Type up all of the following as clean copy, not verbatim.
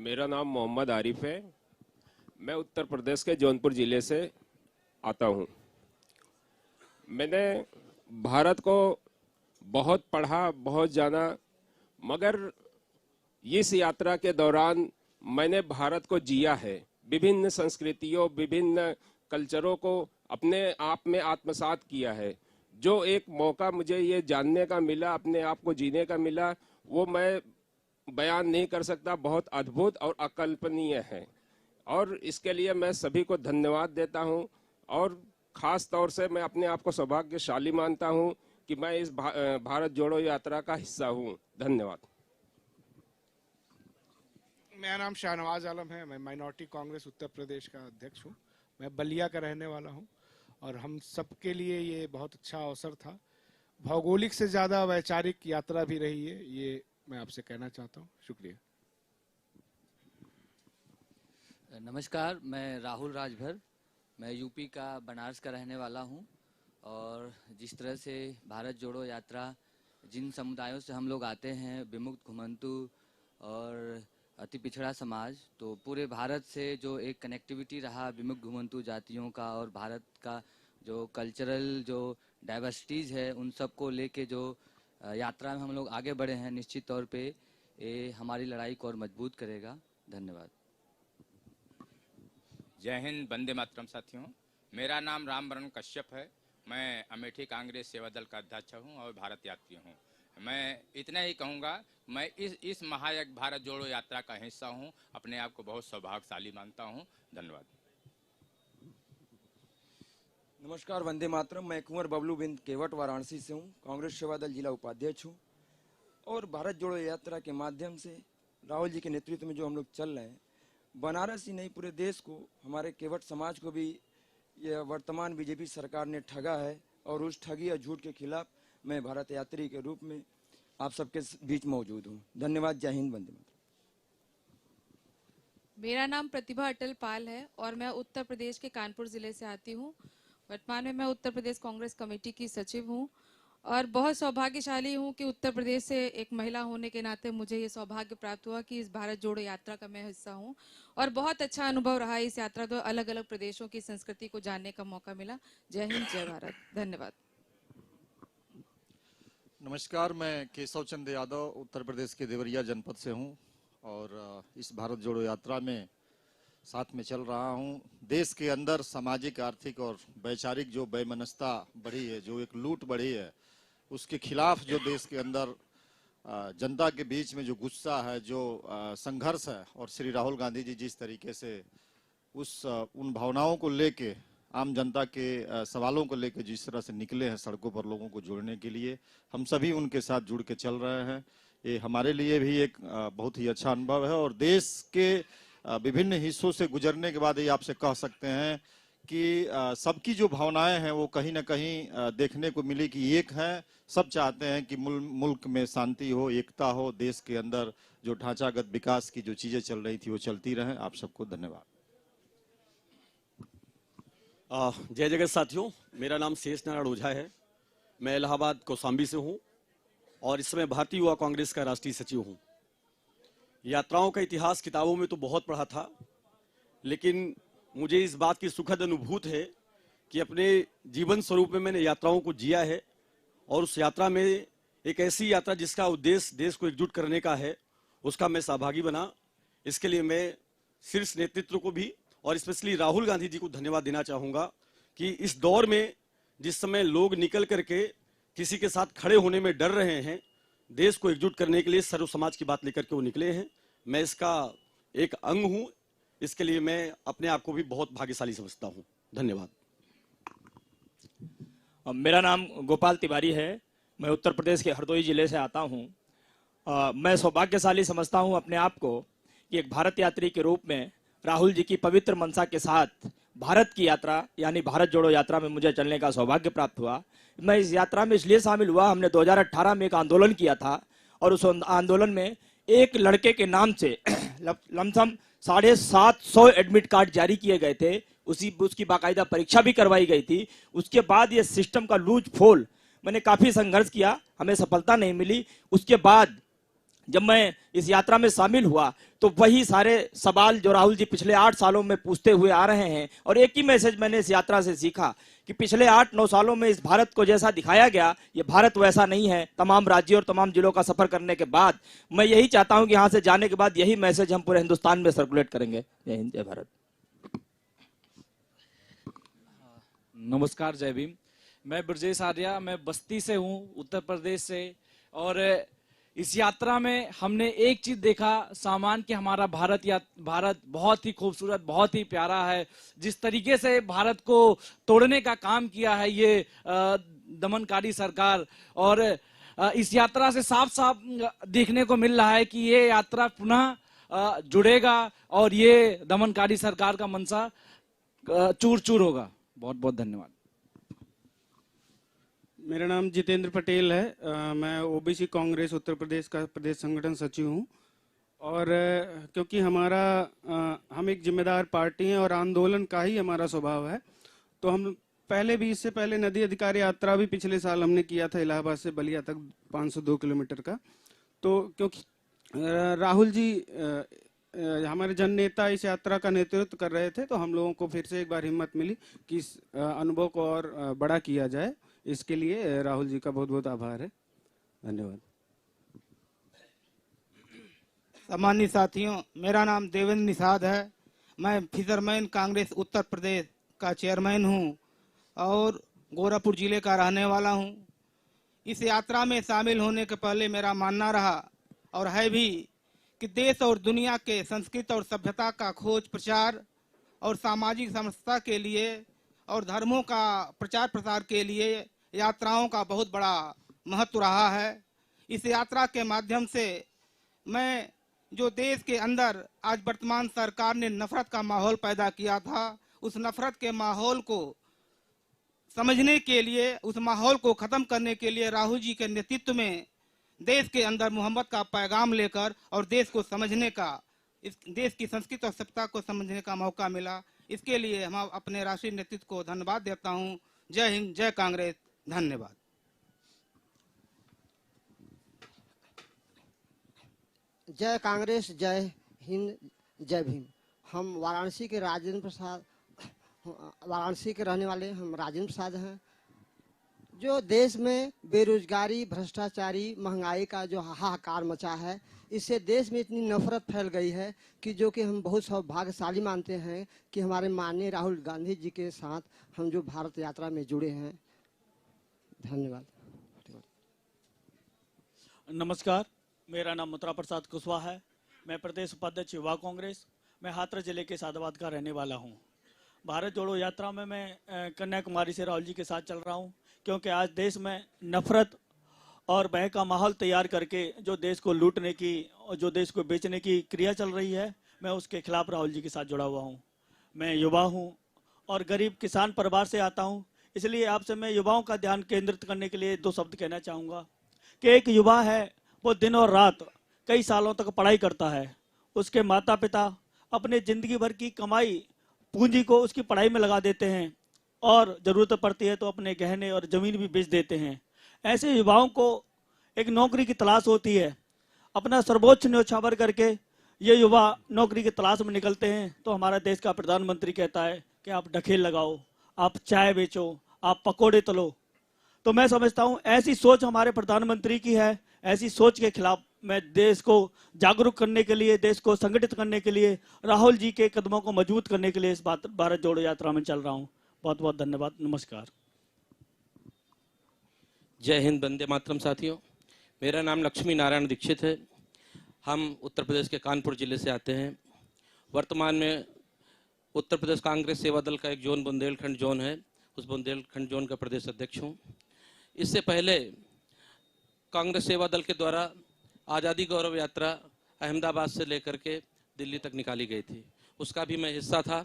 मेरा नाम मोहम्मद आरिफ है। मैं उत्तर प्रदेश के जौनपुर ज़िले से आता हूँ। मैंने भारत को बहुत पढ़ा, बहुत जाना, मगर इस यात्रा के दौरान मैंने भारत को जिया है। विभिन्न संस्कृतियों, विभिन्न कल्चरों को अपने आप में आत्मसात किया है। जो एक मौका मुझे ये जानने का मिला, अपने आप को जीने का मिला, वो मैं बयान नहीं कर सकता। बहुत अद्भुत और अकल्पनीय है, और इसके लिए मैं सभी को धन्यवाद देता हूं। और ख़ास तौर से मैं अपने आप को सौभाग्यशाली मानता हूं कि मैं इस भारत जोड़ो यात्रा का हिस्सा हूं। धन्यवाद। मेरा नाम शाहनवाज आलम है। मैं माइनॉरिटी कांग्रेस उत्तर प्रदेश का अध्यक्ष हूं। मैं बलिया का रहने वाला हूं, और हम सबके लिए ये बहुत अच्छा अवसर था। भौगोलिक से ज़्यादा वैचारिक यात्रा भी रही है, ये मैं आपसे कहना चाहता हूँ। शुक्रिया। नमस्कार, मैं राहुल राजभर। मैं यूपी का बनारस का रहने वाला हूँ, और जिस तरह से भारत जोड़ो यात्रा जिन समुदायों से हम लोग आते हैं, विमुक्त, घुमंतु और अति पिछड़ा समाज, तो पूरे भारत से जो एक कनेक्टिविटी रहा विमुक्त घुमंतु जातियों का और भारत का जो कल्चरल जो डाइवर्सिटीज़ है, उन सब को लेके जो यात्रा में हम लोग आगे बढ़े हैं, निश्चित तौर पे ये हमारी लड़ाई को और मजबूत करेगा। धन्यवाद। जय हिंद, वंदे मातरम। साथियों, मेरा नाम रामवरण कश्यप है। मैं अमेठी कांग्रेस सेवा दल का अध्यक्ष हूं और भारत यात्री हूं। मैं इतना ही कहूंगा, मैं इस महायज्ञ भारत जोड़ो यात्रा का हिस्सा हूं। अपने आप को बहुत सौभाग्यशाली मानता हूं। धन्यवाद। नमस्कार, वंदे मातरम। मैं कुंवर बबलू बिंद केवट वाराणसी से हूँ। कांग्रेस सेवा दल जिला उपाध्यक्ष हूँ, और भारत जोड़ो यात्रा के माध्यम से राहुल जी के नेतृत्व में जो हम लोग चल रहे हैं, बनारस ही नहीं पूरे देश को, हमारे केवट समाज को भी यह वर्तमान बीजेपी सरकार ने ठगा है, और उस ठगी और झूठ के खिलाफ मैं भारत यात्री के रूप में आप सबके बीच मौजूद हूँ। धन्यवाद। जय हिंद, वंदे मातरम। मेरा नाम प्रतिभा अटल पाल है, और मैं उत्तर प्रदेश के कानपुर जिले से आती हूँ। वर्तमान में मैं उत्तर प्रदेश कांग्रेस कमेटी की सचिव हूँ, और बहुत सौभाग्यशाली हूँ कि उत्तर प्रदेश से एक महिला होने के नाते मुझे ये सौभाग्य प्राप्त हुआ कि इस भारत जोड़ो यात्रा का मैं हिस्सा हूँ। और बहुत अच्छा अनुभव रहा इस यात्रा तो, अलग अलग प्रदेशों की संस्कृति को जानने का मौका मिला। जय हिंद, जय भारत। धन्यवाद। नमस्कार, मैं केशव चंद यादव उत्तर प्रदेश के देवरिया जनपद से हूँ, और इस भारत जोड़ो यात्रा में साथ में चल रहा हूँ। देश के अंदर सामाजिक, आर्थिक और वैचारिक जो वैमनस्यता बढ़ी है, जो एक लूट बढ़ी है, उसके खिलाफ जो देश के अंदर जनता के बीच में जो गुस्सा है, जो संघर्ष है, और श्री राहुल गांधी जी जिस तरीके से उन भावनाओं को लेके, आम जनता के सवालों को लेके जिस तरह से निकले हैं सड़कों पर लोगों को जोड़ने के लिए, हम सभी उनके साथ जुड़ के चल रहे हैं। ये हमारे लिए भी एक बहुत ही अच्छा अनुभव है, और देश के विभिन्न हिस्सों से गुजरने के बाद ये आपसे कह सकते हैं कि सबकी जो भावनाएं हैं वो कहीं ना कहीं देखने को मिली कि एक हैं। सब चाहते हैं कि मुल्क में शांति हो, एकता हो, देश के अंदर जो ढांचागत विकास की जो चीजें चल रही थी वो चलती रहें। आप सबको धन्यवाद। जय जगत साथियों, मेरा नाम शेष नारायण ओझा है। मैं इलाहाबाद कौशाम्बी से हूँ, और इस समय भारतीय युवा कांग्रेस का राष्ट्रीय सचिव हूँ। यात्राओं का इतिहास किताबों में तो बहुत पढ़ा था, लेकिन मुझे इस बात की सुखद अनुभूति है कि अपने जीवन स्वरूप में मैंने यात्राओं को जिया है, और उस यात्रा में एक ऐसी यात्रा जिसका उद्देश्य देश को एकजुट करने का है, उसका मैं सहभागी बना। इसके लिए मैं शीर्ष नेतृत्व को भी और स्पेशली राहुल गांधी जी को धन्यवाद देना चाहूँगा कि इस दौर में जिस समय लोग निकल करके किसी के साथ खड़े होने में डर रहे हैं, देश को एकजुट करने के लिए सर्व समाज की बात लेकर के वो निकले हैं। मैं इसका एक अंग हूँ, इसके लिए मैं अपने आप को भी बहुत भाग्यशाली समझता हूँ। धन्यवाद। मेरा नाम गोपाल तिवारी है। मैं उत्तर प्रदेश के हरदोई जिले से आता हूँ। मैं सौभाग्यशाली समझता हूँ अपने आप को कि एक भारत यात्री के रूप में राहुल जी की पवित्र मंशा के साथ भारत की यात्रा यानी भारत जोड़ो यात्रा में मुझे चलने का सौभाग्य प्राप्त हुआ। मैं इस यात्रा में इसलिए शामिल हुआ, हमने 2018 में एक आंदोलन किया था, और उस आंदोलन में एक लड़के के नाम से लमसम 750 एडमिट कार्ड जारी किए गए थे। उसकी बाकायदा परीक्षा भी करवाई गई थी। उसके बाद ये सिस्टम का लूज फोल, मैंने काफी संघर्ष किया, हमें सफलता नहीं मिली। उसके बाद जब मैं इस यात्रा में शामिल हुआ तो वही सारे सवाल जो राहुल जी पिछले 8 सालों में पूछते हुए आ रहे हैं, और एक ही मैसेज मैंने इस यात्रा से सीखा कि पिछले 8-9 सालों में इस भारत को जैसा दिखाया गया, ये भारत वैसा नहीं है। तमाम राज्यों और तमाम जिलों का सफर करने के बाद मैं यही चाहता हूं कि यहां से जाने के बाद यही मैसेज हम पूरे हिंदुस्तान में सर्कुलेट करेंगे। जय हिंद, जय भारत। नमस्कार, जय भीम। मैं ब्रजेश आर्या, मैं बस्ती से हूँ, उत्तर प्रदेश से। और इस यात्रा में हमने एक चीज देखा, सामान कि हमारा भारत बहुत ही खूबसूरत, बहुत ही प्यारा है। जिस तरीके से भारत को तोड़ने का काम किया है ये दमनकारी सरकार, और इस यात्रा से साफ साफ देखने को मिल रहा है कि ये यात्रा पुनः जुड़ेगा और ये दमनकारी सरकार का मंशा चूर चूर होगा। बहुत बहुत धन्यवाद। मेरा नाम जितेंद्र पटेल है। मैं ओबीसी कांग्रेस उत्तर प्रदेश का प्रदेश संगठन सचिव हूं। और क्योंकि हम एक जिम्मेदार पार्टी हैं और आंदोलन का ही हमारा स्वभाव है, तो हम पहले भी, इससे पहले नदी अधिकार यात्रा भी पिछले साल हमने किया था इलाहाबाद से बलिया तक 502 किलोमीटर का। तो क्योंकि राहुल जी हमारे जन नेता इस यात्रा का नेतृत्व कर रहे थे, तो हम लोगों को फिर से एक बार हिम्मत मिली कि इस अनुभव को और बड़ा किया जाए। इसके लिए राहुल जी का बहुत बहुत आभार है। धन्यवाद। सम्मानित साथियों, मेरा नाम देवेंद्र निषाद है। मैं फिशरमैन कांग्रेस उत्तर प्रदेश का चेयरमैन हूं और गोरखपुर जिले का रहने वाला हूं। इस यात्रा में शामिल होने के पहले मेरा मानना रहा और है भी कि देश और दुनिया के संस्कृति और सभ्यता का खोज, प्रचार और सामाजिक समरसता के लिए और धर्मों का प्रचार प्रसार के लिए यात्राओं का बहुत बड़ा महत्व रहा है। इस यात्रा के माध्यम से मैं जो देश के अंदर आज वर्तमान सरकार ने नफरत का माहौल पैदा किया था, उस नफरत के माहौल को समझने के लिए, उस माहौल को खत्म करने के लिए राहुल जी के नेतृत्व में देश के अंदर मोहब्बत का पैगाम लेकर और देश को समझने का, इस देश की संस्कृति और सभ्यता को समझने का मौका मिला। इसके लिए हम अपने राष्ट्रीय नेतृत्व को धन्यवाद देता हूं। जय हिंद, जय कांग्रेस। धन्यवाद। जय कांग्रेस, जय हिंद, जय भीम। हम वाराणसी के रहने वाले हम राजेंद्र प्रसाद हैं। जो देश में बेरोजगारी, भ्रष्टाचारी, महंगाई का जो हाहाकार मचा है, इससे देश में इतनी नफरत फैल गई है कि जो कि हम बहुत सौभाग्यशाली मानते हैं कि हमारे माननीय राहुल गांधी जी के साथ हम जो भारत यात्रा में जुड़े हैं। धन्यवाद। नमस्कार, मेरा नाम मुत्रा प्रसाद कुशवाहा है। मैं प्रदेश उपाध्यक्ष युवा कांग्रेस, मैं हाथरस जिले के सादाबाद का रहने वाला हूं। भारत जोड़ो यात्रा में मैं कन्याकुमारी से राहुल जी के साथ चल रहा हूं, क्योंकि आज देश में नफरत और भय का माहौल तैयार करके जो देश को लूटने की और जो देश को बेचने की क्रिया चल रही है, मैं उसके खिलाफ राहुल जी के साथ जुड़ा हुआ हूं। मैं युवा हूं और गरीब किसान परिवार से आता हूं, इसलिए आपसे मैं युवाओं का ध्यान केंद्रित करने के लिए 2 शब्द कहना चाहूँगा कि एक युवा है, वो दिन और रात कई सालों तक पढ़ाई करता है। उसके माता पिता अपने ज़िंदगी भर की कमाई, पूंजी को उसकी पढ़ाई में लगा देते हैं और ज़रूरत पड़ती है तो अपने गहने और ज़मीन भी बेच देते हैं। ऐसे युवाओं को एक नौकरी की तलाश होती है। अपना सर्वोच्च न्योछावर करके ये युवा नौकरी की तलाश में निकलते हैं, तो हमारा देश का प्रधानमंत्री कहता है कि आप ढकेल लगाओ, आप चाय बेचो, आप पकोड़े तलो। तो मैं समझता हूँ ऐसी सोच हमारे प्रधानमंत्री की है। ऐसी सोच के खिलाफ मैं देश को जागरूक करने के लिए, देश को संगठित करने के लिए, राहुल जी के कदमों को मजबूत करने के लिए इस भारत जोड़ो यात्रा में चल रहा हूँ। बहुत बहुत धन्यवाद। नमस्कार। जय हिंद, वंदे मातरम। साथियों, मेरा नाम लक्ष्मी नारायण दीक्षित है। हम उत्तर प्रदेश के कानपुर जिले से आते हैं। वर्तमान में उत्तर प्रदेश कांग्रेस सेवा दल का एक जोन बुंदेलखंड जोन है, उस बुंदेलखंड जोन का प्रदेश अध्यक्ष हूँ। इससे पहले कांग्रेस सेवा दल के द्वारा आज़ादी गौरव यात्रा अहमदाबाद से लेकर के दिल्ली तक निकाली गई थी, उसका भी मैं हिस्सा था।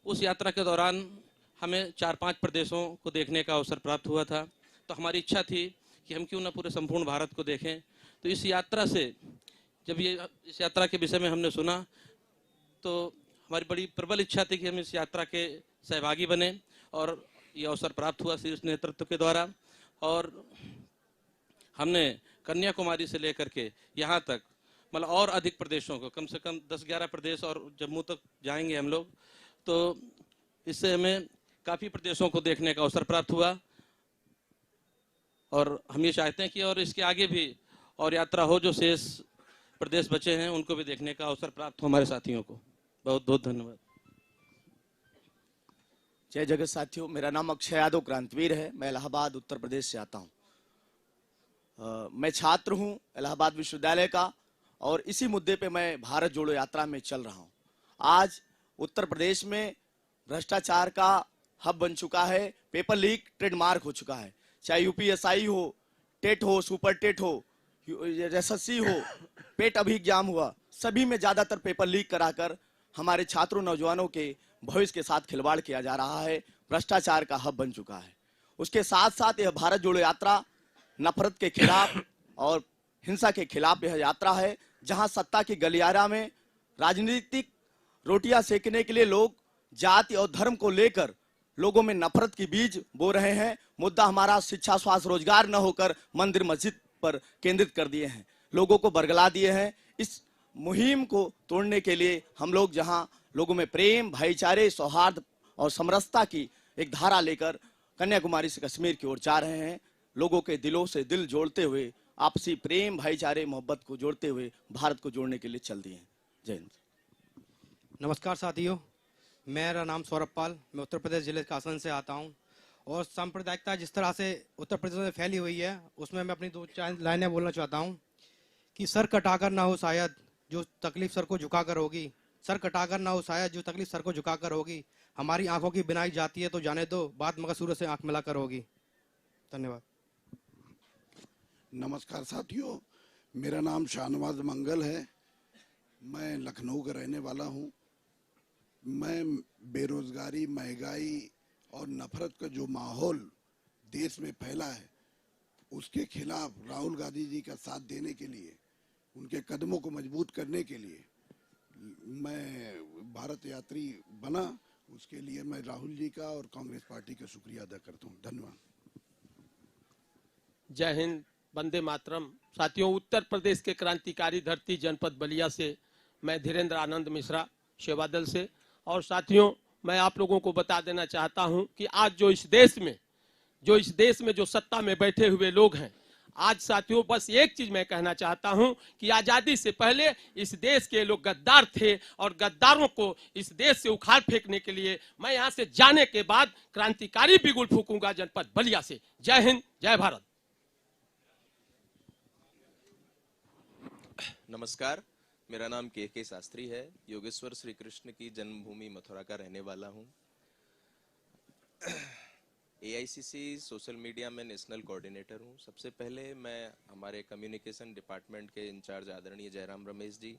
उस यात्रा के दौरान हमें 4-5 प्रदेशों को देखने का अवसर प्राप्त हुआ था, तो हमारी इच्छा थी कि हम क्यों ना पूरे संपूर्ण भारत को देखें। तो इस यात्रा से जब इस यात्रा के विषय में हमने सुना, तो हमारी बड़ी प्रबल इच्छा थी कि हम इस यात्रा के सहभागी बने, और ये अवसर प्राप्त हुआ शीर्ष नेतृत्व के द्वारा। और हमने कन्याकुमारी से लेकर के यहाँ तक, मतलब और अधिक प्रदेशों को, कम से कम 10-11 प्रदेश और जम्मू तक जाएंगे हम लोग, तो इससे हमें काफ़ी प्रदेशों को देखने का अवसर प्राप्त हुआ। और हम ये चाहते हैं कि और इसके आगे भी और यात्रा हो, जो शेष प्रदेश बचे हैं उनको भी देखने का अवसर प्राप्त हो हमारे साथियों को। बहुत बहुत धन्यवाद। जय जगत साथियों, मेरा नाम अक्षय यादव क्रांतिवीर है। मैं इलाहाबाद उत्तर प्रदेश से आता हूँ। मैं छात्र हूँ इलाहाबाद विश्वविद्यालय का, और इसी मुद्दे पे मैं भारत जोड़ो यात्रा में चल रहा हूँ। आज उत्तर प्रदेश में भ्रष्टाचार का हब बन चुका है, पेपर लीक ट्रेडमार्क हो चुका है। चाहे यूपीएसआई हो, टेट हो, सुपर टेट हो, एसएससी हो, पेट अभी एग्जाम हुआ, सभी में ज्यादातर पेपर लीक कराकर हमारे छात्रों नौजवानों के भविष्य के साथ खिलवाड़ किया जा रहा है। भ्रष्टाचार का हब बन चुका है। उसके साथ साथ यह भारत जोड़ो यात्रा नफरत के खिलाफ और हिंसा के खिलाफ यह यात्रा है, जहां सत्ता की गलियारा में राजनीतिक रोटियां सेकने के लिए लोग जाति और धर्म को लेकर लोगों में नफरत की बीज बो रहे हैं। मुद्दा हमारा शिक्षा, स्वास्थ्य, रोजगार न होकर मंदिर मस्जिद पर केंद्रित कर दिए हैं, लोगों को बरगला दिए हैं। इस मुहिम को तोड़ने के लिए हम लोग जहां लोगों में प्रेम, भाईचारे, सौहार्द और समरसता की एक धारा लेकर कन्याकुमारी से कश्मीर की ओर जा रहे हैं, लोगों के दिलों से दिल जोड़ते हुए, आपसी प्रेम, भाईचारे, मोहब्बत को जोड़ते हुए भारत को जोड़ने के लिए चल दिए हैं। जय हिंद। नमस्कार साथियों, मेरा नाम सौरभ पाल, मैं उत्तर प्रदेश जिले के आसन से आता हूं। और सांप्रदायिकता जिस तरह से उत्तर प्रदेश में फैली हुई है, उसमें मैं अपनी 2-4 लाइनें बोलना चाहता हूं कि सर कटाकर ना हो शायद जो तकलीफ सर को झुकाकर होगी, सर कटाकर ना हो शायद जो तकलीफ सर को झुकाकर होगी, हमारी आंखों की बिनाई जाती है तो जाने दो, बात मगर सूरज से आंख मिलाकर होगी। धन्यवाद। नमस्कार साथियों, मेरा नाम शाहनवाज मंगल है। मैं लखनऊ का रहने वाला हूँ। मैं बेरोजगारी, महंगाई और नफरत का जो माहौल देश में फैला है, उसके खिलाफ राहुल गांधी जी का साथ देने के लिए, उनके कदमों को मजबूत करने के लिए मैं भारत यात्री बना। उसके लिए मैं राहुल जी का और कांग्रेस पार्टी का शुक्रिया अदा करता हूँ। धन्यवाद। जय हिंद, वंदे मातरम। साथियों, उत्तर प्रदेश के क्रांतिकारी धरती जनपद बलिया से मैं धीरेन्द्र आनंद मिश्रा, सेवा दल से। और साथियों, मैं आप लोगों को बता देना चाहता हूं कि आज जो इस देश में जो सत्ता में बैठे हुए लोग हैं, आज साथियों बस एक चीज मैं कहना चाहता हूं कि आजादी से पहले इस देश के लोग गद्दार थे, और गद्दारों को इस देश से उखाड़ फेंकने के लिए मैं यहां से जाने के बाद क्रांतिकारी बिगुल फूंकूंगा जनपद बलिया से। जय हिंद, जय भारत। नमस्कार, मेरा नाम के शास्त्री है। योगेश्वर श्री कृष्ण की जन्मभूमि मथुरा का रहने वाला हूँ। AICC सोशल मीडिया में नेशनल कोऑर्डिनेटर हूँ। सबसे पहले मैं हमारे कम्युनिकेशन डिपार्टमेंट के इंचार्ज आदरणीय जयराम रमेश जी,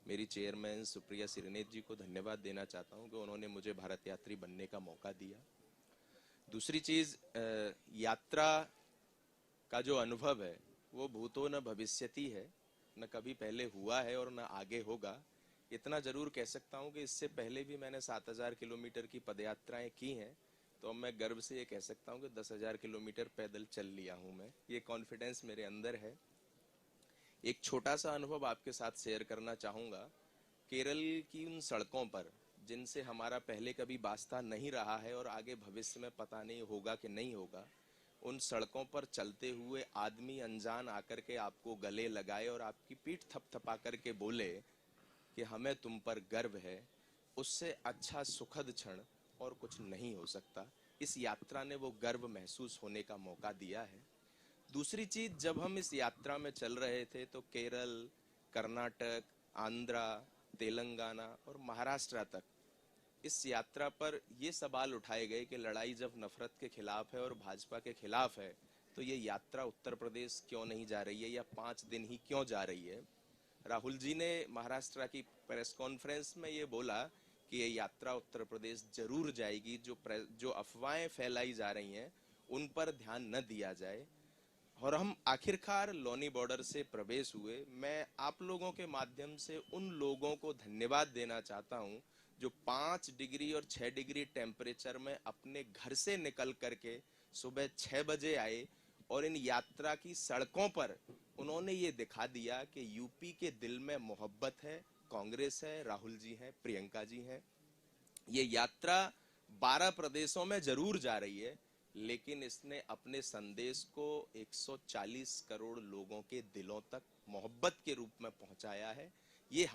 मेरी चेयरमैन सुप्रिया सिरनेत जी को धन्यवाद देना चाहता हूँ कि उन्होंने मुझे भारत यात्री बनने का मौका दिया। दूसरी चीज, यात्रा का जो अनुभव है वो भूतो न भविष्यति है, न कभी पहले हुआ है और न आगे होगा। इतना जरूर कह सकता हूँ कि इससे पहले भी मैंने 7000 किलोमीटर की पदयात्राएं की हैं, तो मैं गर्व से ये कह सकता हूँ कि 10,000 किलोमीटर पैदल चल लिया हूँ मैं। ये कॉन्फिडेंस मेरे अंदर है। एक छोटा सा अनुभव आपके साथ शेयर करना चाहूँगा। केरल की उन सड़कों पर जिनसे हमारा पहले कभी वास्ता नहीं रहा है और आगे भविष्य में पता नहीं होगा कि नहीं होगा, उन सड़कों पर चलते हुए आदमी अनजान आकर के आपको गले लगाए और आपकी पीठ थपथपा करके बोले कि हमें तुम पर गर्व है, उससे अच्छा सुखद क्षण और कुछ नहीं हो सकता। इस यात्रा ने वो गर्व महसूस होने का मौका दिया है। दूसरी चीज, जब हम इस यात्रा में चल रहे थे तो केरल, कर्नाटक, आंध्रा, तेलंगाना और महाराष्ट्र तक इस यात्रा पर ये सवाल उठाए गए कि लड़ाई जब नफरत के खिलाफ है और भाजपा के खिलाफ है, तो ये यात्रा उत्तर प्रदेश क्यों नहीं जा रही है या 5 दिन ही क्यों जा रही है। राहुल जी ने महाराष्ट्र की प्रेस कॉन्फ्रेंस में ये बोला कि ये यात्रा उत्तर प्रदेश जरूर जाएगी, जो अफवाहें फैलाई जा रही हैं उन पर ध्यान न दिया जाए। और हम आखिरकार लोनी बॉर्डर से प्रवेश हुए। मैं आप लोगों के माध्यम से उन लोगों को धन्यवाद देना चाहता हूं जो 5 डिग्री और 6 डिग्री टेम्परेचर में अपने घर से निकल करके सुबह 6 बजे आए और इन यात्रा की सड़कों पर उन्होंने ये दिखा दिया कि यूपी के दिल में मोहब्बत है, कांग्रेस है, राहुल जी हैं, प्रियंका जी हैं। ये यात्रा 12 प्रदेशों में जरूर जा रही है, लेकिन इसने अपने संदेश को 140 करोड़ लोगों के दिलों तक मोहब्बत के रूप में पहुंचाया है। ये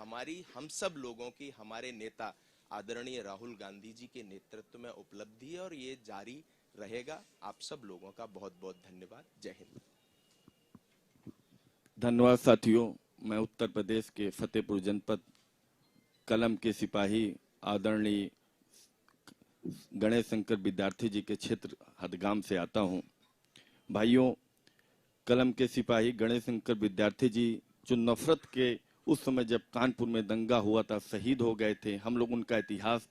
हम सब लोगों की, हमारे नेता आदरणीय राहुल गांधी जी के नेतृत्व में उपलब्धि है और ये जारी रहेगा। आप सब लोगों का बहुत बहुत धन्यवाद। जय हिंद। धन्यवाद साथियों। मैं उत्तर प्रदेश के फतेहपुर जनपद कलम के सिपाही आदरणीय गणेश शंकर विद्यार्थी जी के क्षेत्र हदगाम से आता हूं। भाइयों, कलम के सिपाही गणेश शंकर विद्यार्थी जी जो नफरत के उस समय जब कानपुर में दंगा हुआ था शहीद हो गए थे, हम लोग उनका इतिहास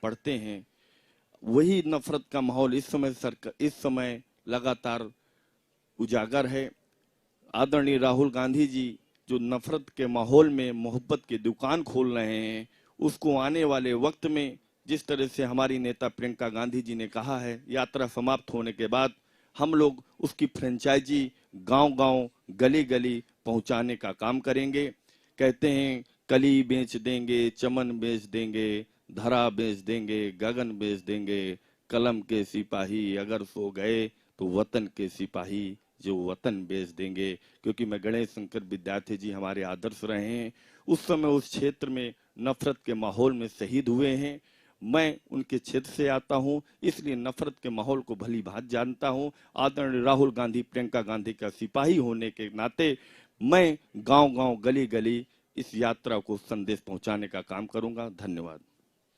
पढ़ते हैं। वही नफरत का माहौल इस समय लगातार उजागर है। आदरणीय राहुल गांधी जी जो नफरत के माहौल में मोहब्बत की दुकान खोल रहे हैं, उसको आने वाले वक्त में जिस तरह से हमारी नेता प्रियंका गांधी जी ने कहा है, यात्रा समाप्त होने के बाद हम लोग उसकी फ्रेंचाइजी गांव-गांव, गली-गली पहुंचाने का काम करेंगे। कहते हैं कली बेच देंगे, चमन बेच देंगे, धरा बेच देंगे, गगन बेच देंगे, कलम के सिपाही अगर सो गए तो वतन के सिपाही जो वतन बेच देंगे। क्योंकि मैं गणेश शंकर विद्यार्थी जी हमारे आदर्श रहे हैं, उस समय उस क्षेत्र में नफरत के माहौल में शहीद हुए हैं। मैं उनके क्षेत्र से आता हूं, इसलिए नफरत के माहौल को भली भांति जानता हूं। आदरणीय राहुल गांधी प्रियंका गांधी का सिपाही होने के नाते मैं गांव-गांव, गली-गली इस यात्रा को संदेश पहुंचाने का काम करूंगा। धन्यवाद।